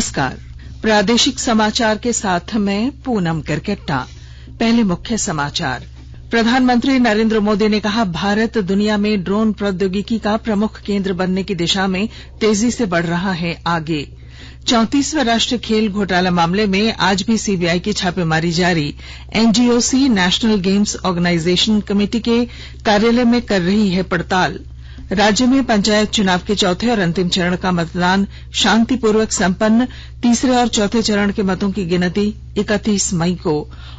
नमस्कार। प्रादेशिक समाचार के साथ मैं पूनम करकेट्टा। पहले मुख्य समाचार। प्रधानमंत्री नरेंद्र मोदी ने कहा, भारत दुनिया में ड्रोन प्रौद्योगिकी का प्रमुख केंद्र बनने की दिशा में तेजी से बढ़ रहा है आगे। 34वें राष्ट्रीय खेल घोटाला मामले में आज भी सीबीआई की छापेमारी जारी। एनजीओसी नेशनल गेम्स ऑर्गेनाइजेशन कमेटी के कार्यालय में कर रही है पड़ताल। राज्य में पंचायत चुनाव के चौथे और अंतिम चरण का मतदान शांतिपूर्वक संपन्न। तीसरे और चौथे चरण के मतों की गिनती 31 मई को।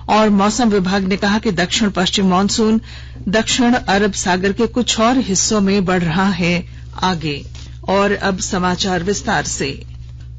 और मौसम विभाग ने कहा कि दक्षिण पश्चिम मानसून दक्षिण अरब सागर के कुछ और हिस्सों में बढ़ रहा है आगे। और अब समाचार विस्तार से।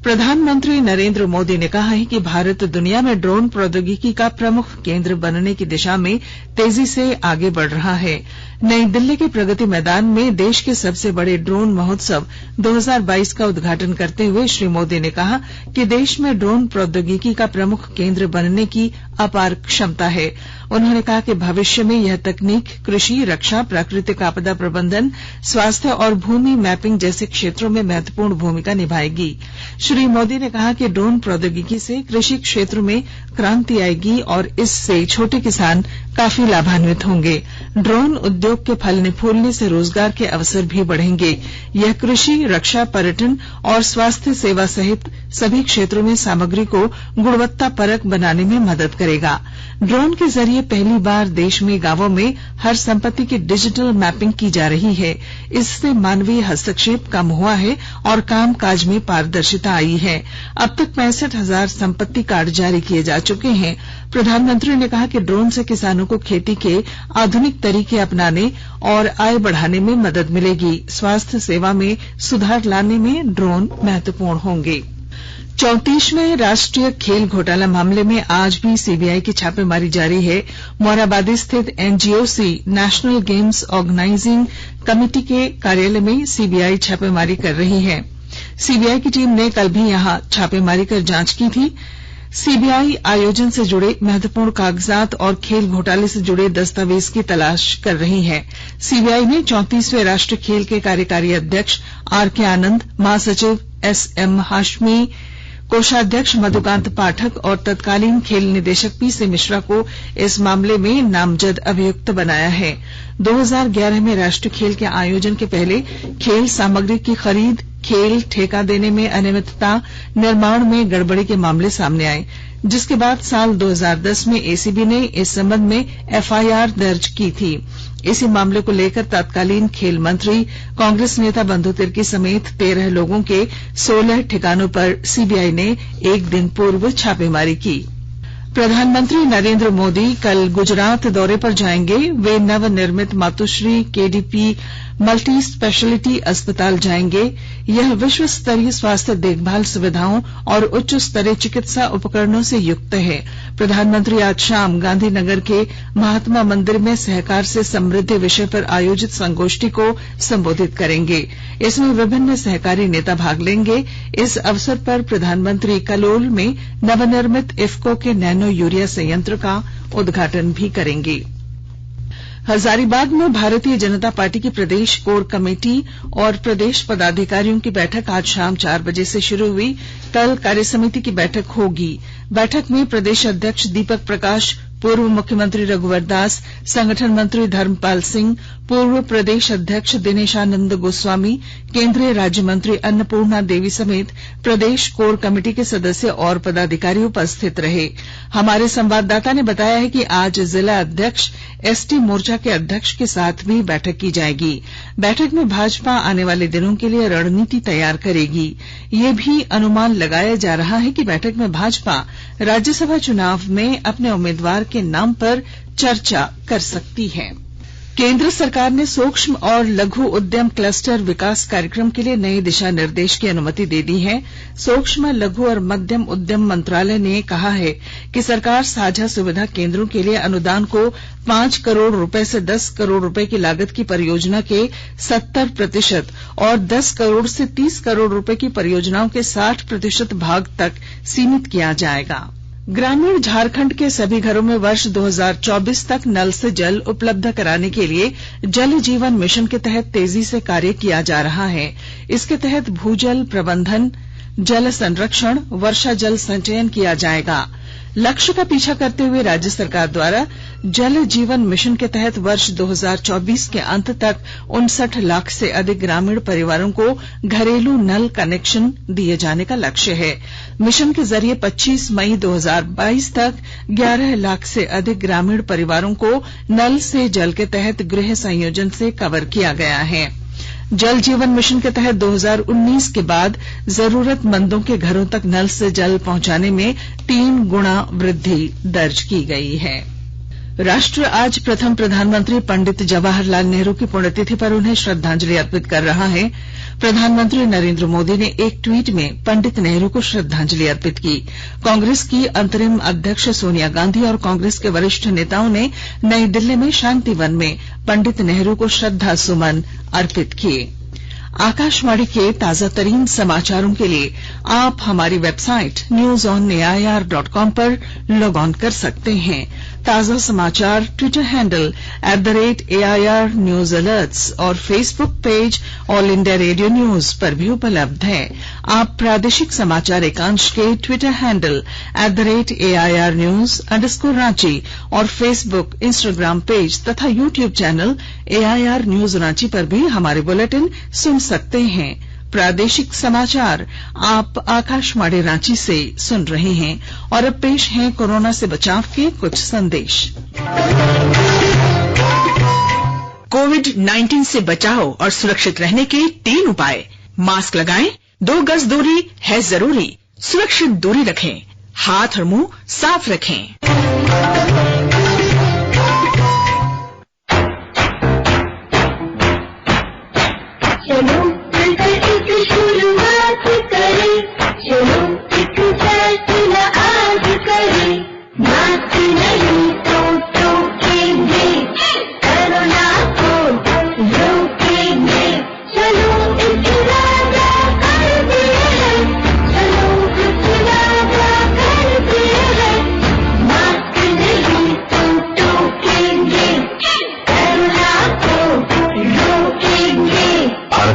प्रधानमंत्री नरेंद्र मोदी ने कहा है कि भारत दुनिया में ड्रोन प्रौद्योगिकी का प्रमुख केंद्र बनने की दिशा में तेजी से आगे बढ़ रहा है। नई दिल्ली के प्रगति मैदान में देश के सबसे बड़े ड्रोन महोत्सव 2022 का उद्घाटन करते हुए श्री मोदी ने कहा कि देश में ड्रोन प्रौद्योगिकी का प्रमुख केंद्र बनने की अपार क्षमता है। उन्होंने कहा कि भविष्य में यह तकनीक कृषि, रक्षा, प्राकृतिक आपदा प्रबंधन, स्वास्थ्य और भूमि मैपिंग जैसे क्षेत्रों में महत्वपूर्ण भूमिका निभाएगी। श्री मोदी ने कहा कि ड्रोन प्रौद्योगिकी से कृषि क्षेत्र में क्रांति आएगी और इससे छोटे किसान काफी लाभान्वित होंगे। ड्रोन उद्योग के फलने फूलने से रोजगार के अवसर भी बढ़ेंगे। यह कृषि, रक्षा, पर्यटन और स्वास्थ्य सेवा सहित सभी क्षेत्रों में सामग्री को गुणवत्तापरक बनाने में मदद करेगा। ड्रोन के जरिए पहली बार देश में गांवों में हर संपत्ति की डिजिटल मैपिंग की जा रही है। इससे मानवीय हस्तक्षेप कम हुआ है और कामकाज में पारदर्शिता आई है। अब तक 65,000 संपत्ति कार्ड जारी किए जा चुके हैं। प्रधानमंत्री ने कहा कि ड्रोन से किसानों को खेती के आधुनिक तरीके अपनाने और आय बढ़ाने में मदद मिलेगी। स्वास्थ्य सेवा में सुधार लाने में ड्रोन महत्वपूर्ण होंगे। 34वें राष्ट्रीय खेल घोटाला मामले में आज भी सीबीआई की छापेमारी जारी है। मोरहाबादी स्थित एनजीओसी नेशनल गेम्स ऑर्गेनाइजिंग कमेटी के कार्यालय में सीबीआई छापेमारी कर रही है। सीबीआई की टीम ने कल भी यहां छापेमारी कर जांच की थी। सीबीआई आयोजन से जुड़े महत्वपूर्ण कागजात और खेल घोटाले से जुड़े दस्तावेज की तलाश कर रही है। सीबीआई ने 34वें राष्ट्रीय खेल के कार्यकारी अध्यक्ष आरके आनंद, महासचिव एसएम हाशमी, कोषाध्यक्ष मधुकांत पाठक और तत्कालीन खेल निदेशक पीसी मिश्रा को इस मामले में नामजद अभियुक्त बनाया है। 2011 में राष्ट्रीय खेल के आयोजन के पहले खेल सामग्री की खरीद, खेल ठेका देने में अनियमितता, निर्माण में गड़बड़ी के मामले सामने आए, जिसके बाद साल 2010 में एसीबी ने इस संबंध में एफआईआर दर्ज की थी। इसी मामले को लेकर तत्कालीन खेल मंत्री कांग्रेस नेता बंधु तिर्की समेत 13 लोगों के 16 ठिकानों पर सीबीआई ने एक दिन पूर्व छापेमारी की। प्रधानमंत्री नरेंद्र मोदी कल गुजरात दौरे पर जाएंगे। वे नवनिर्मित मातुश्री केडीपी मल्टी स्पेशलिटी अस्पताल जाएंगे। यह विश्व स्तरीय स्वास्थ्य देखभाल सुविधाओं और उच्च स्तरीय चिकित्सा उपकरणों से युक्त है। प्रधानमंत्री आज शाम गांधीनगर के महात्मा मंदिर में सहकार से समृद्धि विषय पर आयोजित संगोष्ठी को संबोधित करेंगे। इसमें विभिन्न सहकारी नेता भाग लेंगे। इस अवसर पर प्रधानमंत्री कलोल में नवनिर्मित इफ्को के नैनो यूरिया संयंत्र का उद्घाटन भी करेंगे। हजारीबाग में भारतीय जनता पार्टी की प्रदेश कोर कमेटी और प्रदेश पदाधिकारियों की बैठक आज शाम 4 बजे से शुरू हुई। कल कार्यसमिति की बैठक होगी। बैठक में प्रदेश अध्यक्ष दीपक प्रकाश, पूर्व मुख्यमंत्री रघुवर दास, संगठन मंत्री धर्मपाल सिंह, पूर्व प्रदेश अध्यक्ष दिनेशानंद गोस्वामी, केंद्रीय राज्य मंत्री अन्नपूर्णा देवी समेत प्रदेश कोर कमेटी के सदस्य और पदाधिकारी उपस्थित रहे। हमारे संवाददाता ने बताया है कि आज जिला अध्यक्ष एसटी मोर्चा के अध्यक्ष के साथ भी बैठक की जाएगी। बैठक में भाजपा आने वाले दिनों के लिए रणनीति तैयार करेगी। ये भी अनुमान लगाया जा रहा है कि बैठक में भाजपा राज्यसभा चुनाव में अपने उम्मीदवार के नाम पर चर्चा कर सकती है। केंद्र सरकार ने सूक्ष्म और लघु उद्यम क्लस्टर विकास कार्यक्रम के लिए नए दिशा निर्देश की अनुमति दे दी है। सूक्ष्म, लघु और मध्यम उद्यम मंत्रालय ने कहा है कि सरकार साझा सुविधा केंद्रों के लिए अनुदान को 5 करोड़ रुपए से 10 करोड़ रुपए की लागत की परियोजना के 70% और 10 करोड़ से 30 करोड़ रुपए की परियोजनाओं के 60% भाग तक सीमित किया जाएगा। ग्रामीण झारखंड के सभी घरों में वर्ष 2024 तक नल से जल उपलब्ध कराने के लिए जल जीवन मिशन के तहत तेजी से कार्य किया जा रहा है। इसके तहत भूजल प्रबंधन, जल संरक्षण, वर्षा जल संचयन किया जाएगा। लक्ष्य का पीछा करते हुए राज्य सरकार द्वारा जल जीवन मिशन के तहत वर्ष 2024 के अंत तक 59 लाख से अधिक ग्रामीण परिवारों को घरेलू नल कनेक्शन दिए जाने का लक्ष्य है। मिशन के जरिए 25 मई 2022 तक 11 लाख से अधिक ग्रामीण परिवारों को नल से जल के तहत गृह संयोजन से कवर किया गया है। जल जीवन मिशन के तहत 2019 के बाद जरूरतमंदों के घरों तक नल से जल पहुंचाने में 3 गुना वृद्धि दर्ज की गई है। राष्ट्र आज प्रथम प्रधानमंत्री पंडित जवाहरलाल नेहरू की पुण्यतिथि पर उन्हें श्रद्धांजलि अर्पित कर रहा है। प्रधानमंत्री नरेंद्र मोदी ने एक ट्वीट में पंडित नेहरू को श्रद्धांजलि अर्पित की। कांग्रेस की अंतरिम अध्यक्ष सोनिया गांधी और कांग्रेस के वरिष्ठ नेताओं ने नई दिल्ली में शांति वन में पंडित नेहरू को श्रद्धा सुमन अर्पित किए। आकाशवाणी के ताजा तरीन समाचारों के लिए आप हमारी वेबसाइट newsonair.com पर लॉग ऑन कर सकते हैं। ताजा समाचार Twitter handle @AIR News Alerts और Facebook page all India radio news पर भी उपलब्ध है। आप प्रादेशिक समाचार एकांश के ट्विटर हैंडल @AIR News _ और फेसबुक, इंस्टाग्राम पेज तथा YouTube channel AIR News Ranchi पर भी हमारे बुलेटिन सुन सकते हैं। प्रादेशिक समाचार आप आकाशवाणी रांची से सुन रहे हैं और अब पेश हैं कोरोना से बचाव के कुछ संदेश। कोविड-19 से बचाव और सुरक्षित रहने के 3 उपाय। मास्क लगाएं, 2 गज दूरी है जरूरी, सुरक्षित दूरी रखें, हाथ और मुंह साफ रखें।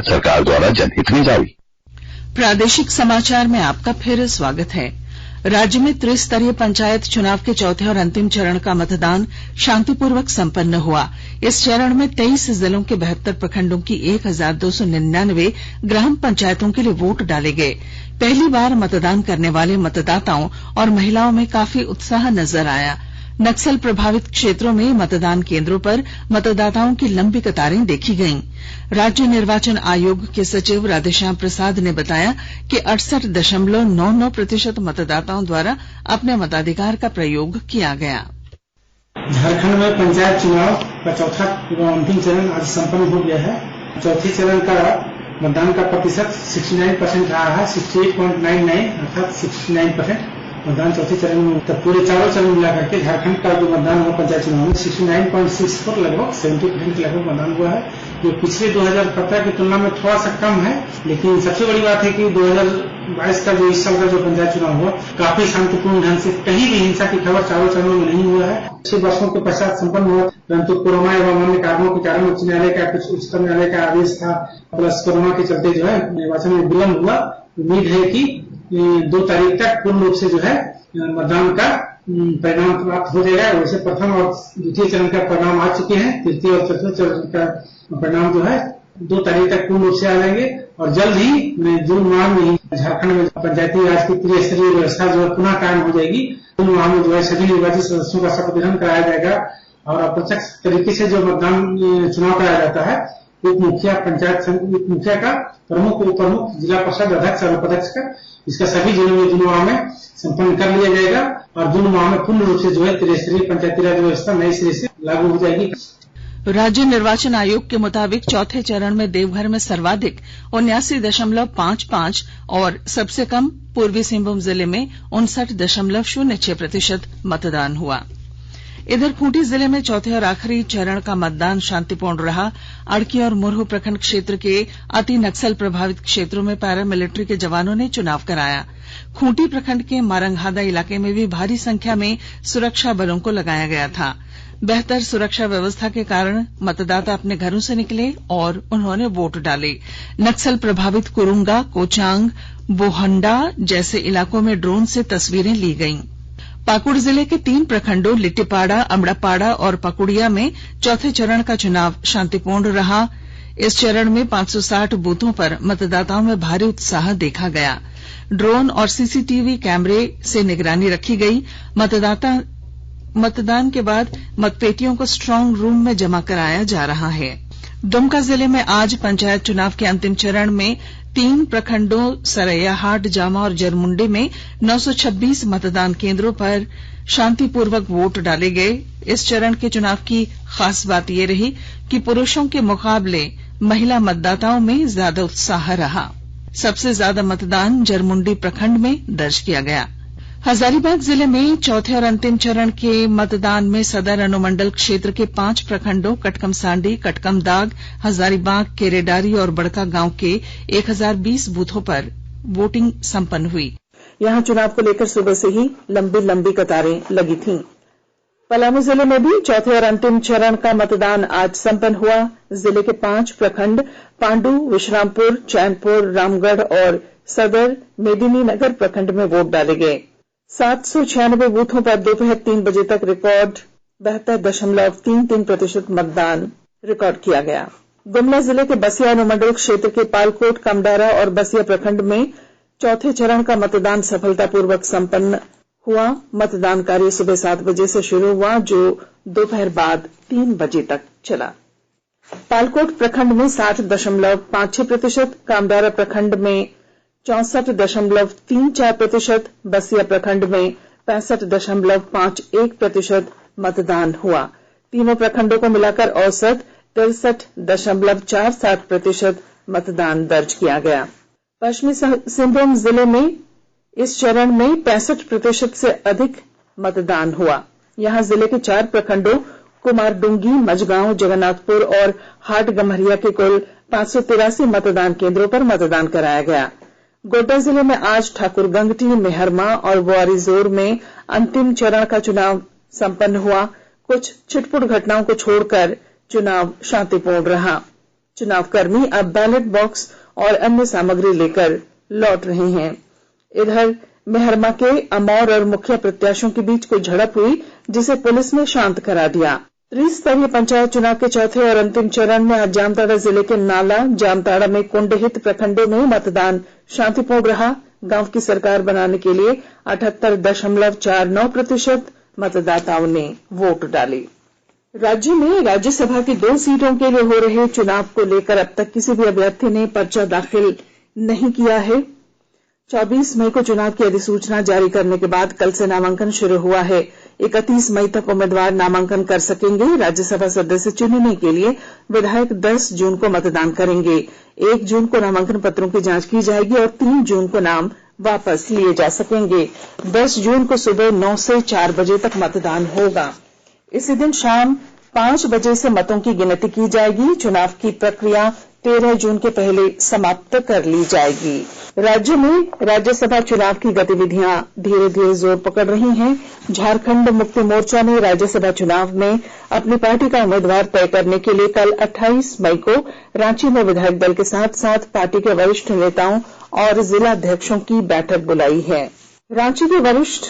सरकार द्वारा जनहित में जारी। प्रादेशिक समाचार में आपका फिर स्वागत है। राज्य में त्रिस्तरीय पंचायत चुनाव के चौथे और अंतिम चरण का मतदान शांतिपूर्वक संपन्न हुआ। इस चरण में 23 जिलों के 72 प्रखंडों की 1299 ग्राम पंचायतों के लिए वोट डाले गए। पहली बार मतदान करने वाले मतदाताओं और महिलाओं में काफी उत्साह नजर आया। नक्सल प्रभावित क्षेत्रों में मतदान केंद्रों पर मतदाताओं की लंबी कतारें देखी गईं। राज्य निर्वाचन आयोग के सचिव राधेश्याम प्रसाद ने बताया कि 68.99% मतदाताओं द्वारा अपने मताधिकार का प्रयोग किया गया। झारखंड में पंचायत चुनाव का चौथा एवं अंतिम चरण आज संपन्न हो गया है। चौथे चरण का मतदान का प्रतिशत 69% रहा है। 68.99 अर्थात 69% मतदान चौथे चरण में। तब पूरे चारों चरण मिलाकर के झारखंड का जो मतदान हुआ पंचायत चुनाव में 69.64 लगभग 70% के लगभग मतदान हुआ है, जो पिछले 2017 की तुलना में थोड़ा सा कम है। लेकिन सबसे बड़ी बात है कि 2022 का जो इस साल का जो पंचायत चुनाव हुआ काफी शांतिपूर्ण ढंग से, कहीं भी हिंसा की खबर चारों चरणों में नहीं हुआ है। 6 वर्षों के पश्चात संपन्न हुआ, परंतु कोरोना एवं अन्य कारणों के कारण उच्च न्यायालय का कुछ उच्चतम न्यायालय का आदेश था, प्लस कोरोना के चलते जो है निर्वाचन में विलंब हुआ। उम्मीद है कि 2 तारीख तक पूर्ण रूप से जो है मतदान का परिणाम प्राप्त हो जाएगा। वैसे प्रथम और द्वितीय चरण का परिणाम आ चुके हैं। तृतीय और चौथे चरण का परिणाम जो है 2 तारीख तक पूर्ण रूप से आ जाएंगे और जल्द ही जून माह में झारखंड में पंचायती राज की त्रिस्तरीय व्यवस्था जो है पुनः कायम हो जाएगी। जून माह में जो है सभी निर्वाचित सदस्यों का शपथ ग्रहण कराया जाएगा और अप्रत्यक्ष तरीके से जो मतदान चुनाव कराया जाता है, उप मुखिया, पंचायत उप मुखिया का, प्रमुख, उप प्रमुख, जिला परिषद अध्यक्ष और उपाध्यक्ष का, इसका सभी जिलों में जून माह में संपन्न कर लिया जाएगा और जून माह में पूर्ण रूप से जो है त्रिस्तरीय पंचायती राज व्यवस्था नए सिरे से लागू हो जाएगी। राज्य निर्वाचन आयोग के मुताबिक चौथे चरण में देवघर में सर्वाधिक 79.55 और सबसे कम पूर्वी सिंहभूम जिले में 59.06% मतदान हुआ। इधर खूंटी जिले में चौथे और आखिरी चरण का मतदान शांतिपूर्ण रहा। अड़की और मुरहू प्रखंड क्षेत्र के अति नक्सल प्रभावित क्षेत्रों में पैरामिलिट्री के जवानों ने चुनाव कराया। खूंटी प्रखंड के मारंगहादा इलाके में भी भारी संख्या में सुरक्षा बलों को लगाया गया था। बेहतर सुरक्षा व्यवस्था के कारण मतदाता अपने घरों से निकले और उन्होंने वोट डाले। नक्सल प्रभावित कुरुंगा, कोचांग, बोहंडा जैसे इलाकों में ड्रोन से तस्वीरें ली गईं। पाकुड़ जिले के 3 प्रखंडों लिट्टीपाड़ा, अमड़ापाड़ा और पकुड़िया में चौथे चरण का चुनाव शांतिपूर्ण रहा। इस चरण में 560 बूथों पर मतदाताओं में भारी उत्साह देखा गया। ड्रोन और सीसीटीवी कैमरे से निगरानी रखी गई। मतदान के बाद मतपेटियों को स्ट्रांग रूम में जमा कराया जा रहा है। दुमका जिले में आज पंचायत चुनाव के अंतिम चरण में 3 प्रखंडों सरैयाहाट, जामा और जरमुंडी में 926 मतदान केंद्रों पर शांतिपूर्वक वोट डाले गए। इस चरण के चुनाव की खास बात यह रही कि पुरुषों के मुकाबले महिला मतदाताओं में ज्यादा उत्साह रहा। सबसे ज्यादा मतदान जरमुंडी प्रखंड में दर्ज किया गया। हजारीबाग जिले में चौथे और अंतिम चरण के मतदान में सदर अनुमंडल क्षेत्र के 5 प्रखंडों कटकमसांडी, कटकमदाग, हजारीबाग, केरेडारी और बड़का गांव के 1020 बूथों पर वोटिंग संपन्न हुई। यहां चुनाव को लेकर सुबह से ही लंबी कतारें लगी थीं। पलामू जिले में भी चौथे और अंतिम चरण का मतदान आज संपन्न हुआ। जिले के 5 प्रखंड पांडु, विश्रामपुर, चैनपुर, रामगढ़ और सदर मेदिनीनगर प्रखंड में वोट डाले गए। 796 बूथों पर दोपहर 3 बजे तक रिकॉर्ड 72.33% मतदान रिकॉर्ड किया गया। गुमला जिले के बसिया अनुमंडल क्षेत्र के पालकोट, कमडारा और बसिया प्रखंड में चौथे चरण का मतदान सफलतापूर्वक संपन्न हुआ। मतदान कार्य सुबह 7 बजे से शुरू हुआ, जो दोपहर बाद 3 बजे तक चला। पालकोट प्रखंड में 60.56%, कामडारा प्रखंड में 64.34%, बसिया प्रखंड में 65.51% मतदान हुआ। तीनों प्रखंडों को मिलाकर औसत 63.47% मतदान दर्ज किया गया। पश्चिमी सिंहभूम जिले में इस चरण में 65% से अधिक मतदान हुआ। यहां जिले के 4 प्रखंडों कुमारडुंगी, मझगांव, जगन्नाथपुर और हाटगम्हरिया के कुल 583 मतदान केंद्रों पर मतदान कराया गया। गोड्डा जिले में आज ठाकुरगंगटी, मेहरमा और बोआरीजोर में अंतिम चरण का चुनाव संपन्न हुआ। कुछ छिटपुट घटनाओं को छोड़कर चुनाव शांतिपूर्ण रहा। चुनावकर्मी अब बैलेट बॉक्स और अन्य सामग्री लेकर लौट रहे हैं। इधर मेहरमा के अमौर और मुखिया प्रत्याशियों के बीच कोई झड़प हुई, जिसे पुलिस ने शांत करा दिया। त्रिस्तरीय पंचायत चुनाव के चौथे और अंतिम चरण में आज जामताड़ा जिले के नाला, जामताड़ा में कुंडहित प्रखंडों में मतदान शांतिपूर्ण रहा। गांव की सरकार बनाने के लिए 78.49% मतदाताओं ने वोट डाले। राज्य में राज्यसभा की 2 सीटों के लिए हो रहे चुनाव को लेकर अब तक किसी भी अभ्यर्थी ने पर्चा दाखिल नहीं किया है। 24 मई को चुनाव की अधिसूचना जारी करने के बाद कल से नामांकन शुरू हुआ है। 31 मई तक उम्मीदवार नामांकन कर सकेंगे। राज्यसभा सदस्य चुनने के लिए विधायक 10 जून को मतदान करेंगे। 1 जून को नामांकन पत्रों की जांच की जाएगी और 3 जून को नाम वापस लिए जा सकेंगे। 10 जून को सुबह 9 से 4 बजे तक मतदान होगा। इसी दिन शाम 5 बजे से मतों की गिनती की जाएगी। चुनाव की प्रक्रिया 13 जून के पहले समाप्त कर ली जाएगी। राज्य में राज्यसभा चुनाव की गतिविधियां धीरे धीरे जोर पकड़ रही हैं। झारखंड मुक्ति मोर्चा ने राज्यसभा चुनाव में अपनी पार्टी का उम्मीदवार तय करने के लिए कल 28 मई को रांची में विधायक दल के साथ साथ पार्टी के वरिष्ठ नेताओं और जिला अध्यक्षों की बैठक बुलाई है। रांची के वरिष्ठ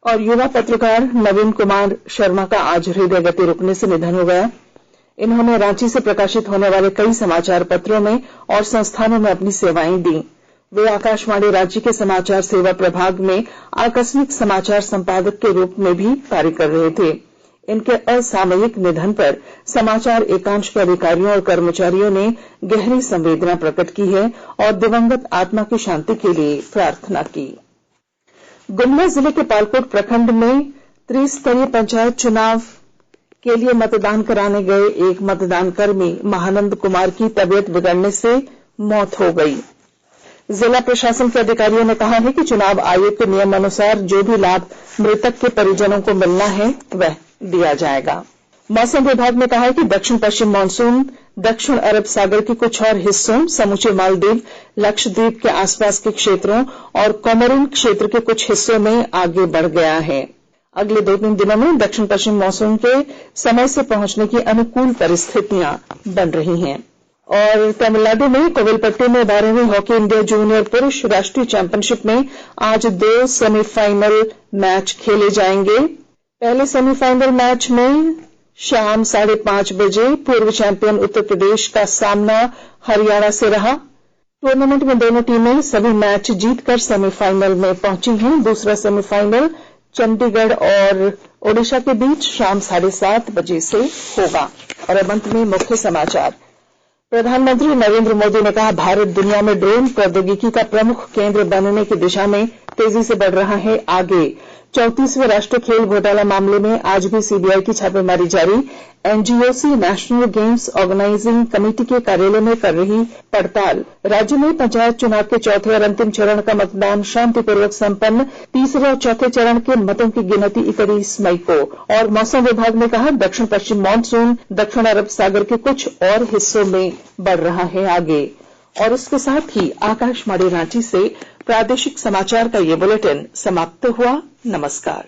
और युवा पत्रकार नवीन कुमार शर्मा का आज हृदय गति रुकने से निधन हो गया। इन्होंने रांची से प्रकाशित होने वाले कई समाचार पत्रों में और संस्थानों में अपनी सेवाएं दी। वे आकाशवाणी रांची के समाचार सेवा प्रभाग में आकस्मिक समाचार संपादक के रूप में भी कार्य कर रहे थे। इनके असामयिक निधन पर समाचार एकांश के अधिकारियों और कर्मचारियों ने गहरी संवेदना प्रकट की है और दिवंगत आत्मा की शांति के लिए प्रार्थना की। गुमला जिले के पालकोट प्रखंड में त्रिस्तरीय पंचायत चुनाव के लिए मतदान कराने गए एक मतदान कर्मी महानंद कुमार की तबीयत बिगड़ने से मौत हो गई। जिला प्रशासन के अधिकारियों ने कहा है कि चुनाव आयोग के नियम अनुसार जो भी लाभ मृतक के परिजनों को मिलना है वह दिया जाएगा। मौसम विभाग ने कहा है कि दक्षिण पश्चिम मानसून दक्षिण अरब सागर के कुछ और हिस्सों, समूचे मालदीव, लक्षद्वीप के आसपास के क्षेत्रों और कोमोरिन क्षेत्र के कुछ हिस्सों में आगे बढ़ गया है। अगले 2-3 दिनों में दक्षिण पश्चिम मानसून के समय से पहुंचने की अनुकूल परिस्थितियां बन रही हैं। और तमिलनाडु में कोविलपट्टी में 12वीं हॉकी इंडिया जूनियर पुरुष राष्ट्रीय चैंपियनशिप में आज 2 सेमीफाइनल मैच खेले जाएंगे। पहले सेमीफाइनल मैच में शाम 5:30 बजे पूर्व चैंपियन उत्तर प्रदेश का सामना हरियाणा से रहा। टूर्नामेंट में दोनों टीमें सभी मैच जीतकर सेमीफाइनल में पहुंची हैं। दूसरा सेमीफाइनल चंडीगढ़ और ओडिशा के बीच शाम 7:30 बजे से होगा। और अब अंत में मुख्य समाचार। प्रधानमंत्री नरेंद्र मोदी ने कहा, भारत दुनिया में ड्रोन प्रौद्योगिकी का प्रमुख केंद्र बनने की दिशा में तेजी से बढ़ रहा है आगे। 34वें राष्ट्रीय खेल घोटाला मामले में आज भी सीबीआई की छापेमारी जारी। एनजीओसी नेशनल गेम्स ऑर्गेनाइजिंग कमेटी के कार्यालय में कर रही पड़ताल। राज्य में पंचायत चुनाव के चौथे और अंतिम चरण का मतदान शांतिपूर्वक संपन्न। तीसरे और चौथे चरण के मतों की गिनती 31 मई को। और मौसम विभाग ने कहा, दक्षिण पश्चिम मानसून दक्षिण अरब सागर के कुछ और हिस्सों में बढ़ रहा है आगे। और इसके साथ ही आकाशवाणी रांची से प्रादेशिक समाचार का ये बुलेटिन समाप्त हुआ। नमस्कार।